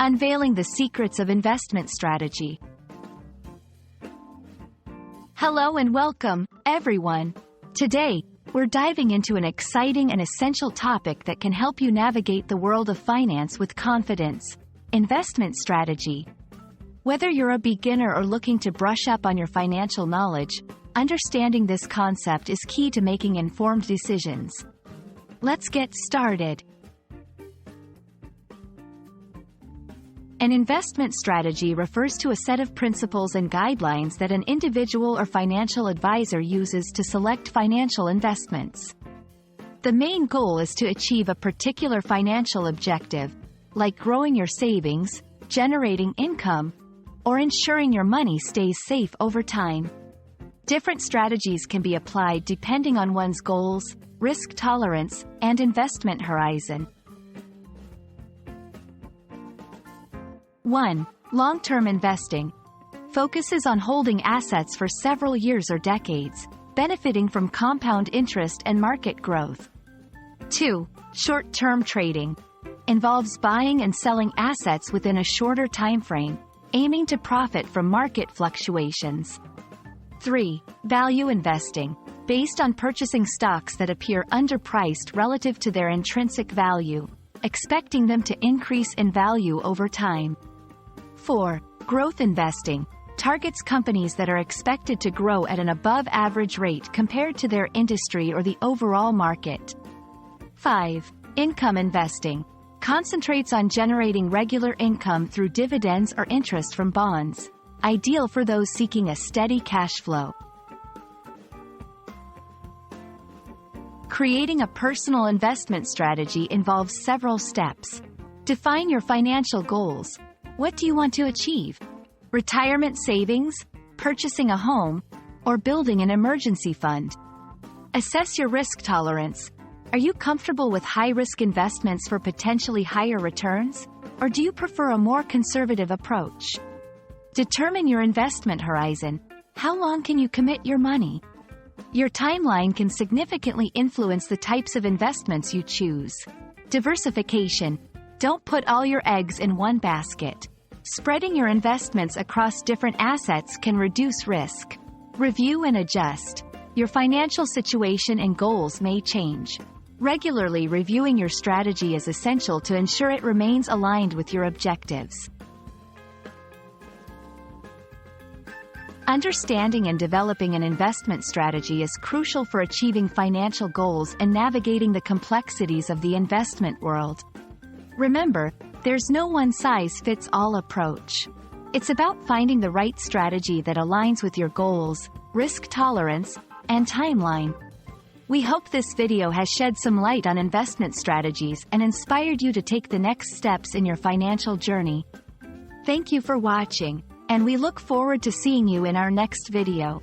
Unveiling the secrets of investment strategy. Hello and welcome, everyone. Today, we're diving into an exciting and essential topic that can help you navigate the world of finance with confidence: investment strategy. Whether you're a beginner or looking to brush up on your financial knowledge, understanding this concept is key to making informed decisions. Let's get started. An investment strategy refers to a set of principles and guidelines that an individual or financial advisor uses to select financial investments. The main goal is to achieve a particular financial objective, like growing your savings, generating income, or ensuring your money stays safe over time. Different strategies can be applied depending on one's goals, risk tolerance, and investment horizon. 1. Long-term investing focuses on holding assets for several years or decades, benefiting from compound interest and market growth. 2. Short-term trading involves buying and selling assets within a shorter time frame, aiming to profit from market fluctuations. 3. Value investing, based on purchasing stocks that appear underpriced relative to their intrinsic value, expecting them to increase in value over time. 4. Growth investing targets companies that are expected to grow at an above-average rate compared to their industry or the overall market. 5. Income investing concentrates on generating regular income through dividends or interest from bonds, ideal for those seeking a steady cash flow. Creating a personal investment strategy involves several steps. Define your financial goals. What do you want to achieve? Retirement savings, purchasing a home, or building an emergency fund? Assess your risk tolerance. Are you comfortable with high-risk investments for potentially higher returns, or do you prefer a more conservative approach? Determine your investment horizon. How long can you commit your money? Your timeline can significantly influence the types of investments you choose. Diversification. Don't put all your eggs in one basket. Spreading your investments across different assets can reduce risk. Review and adjust. Your financial situation and goals may change. Regularly reviewing your strategy is essential to ensure it remains aligned with your objectives. Understanding and developing an investment strategy is crucial for achieving financial goals and navigating the complexities of the investment world. Remember, there's no one-size-fits-all approach. It's about finding the right strategy that aligns with your goals, risk tolerance, and timeline. We hope this video has shed some light on investment strategies and inspired you to take the next steps in your financial journey. Thank you for watching, and we look forward to seeing you in our next video.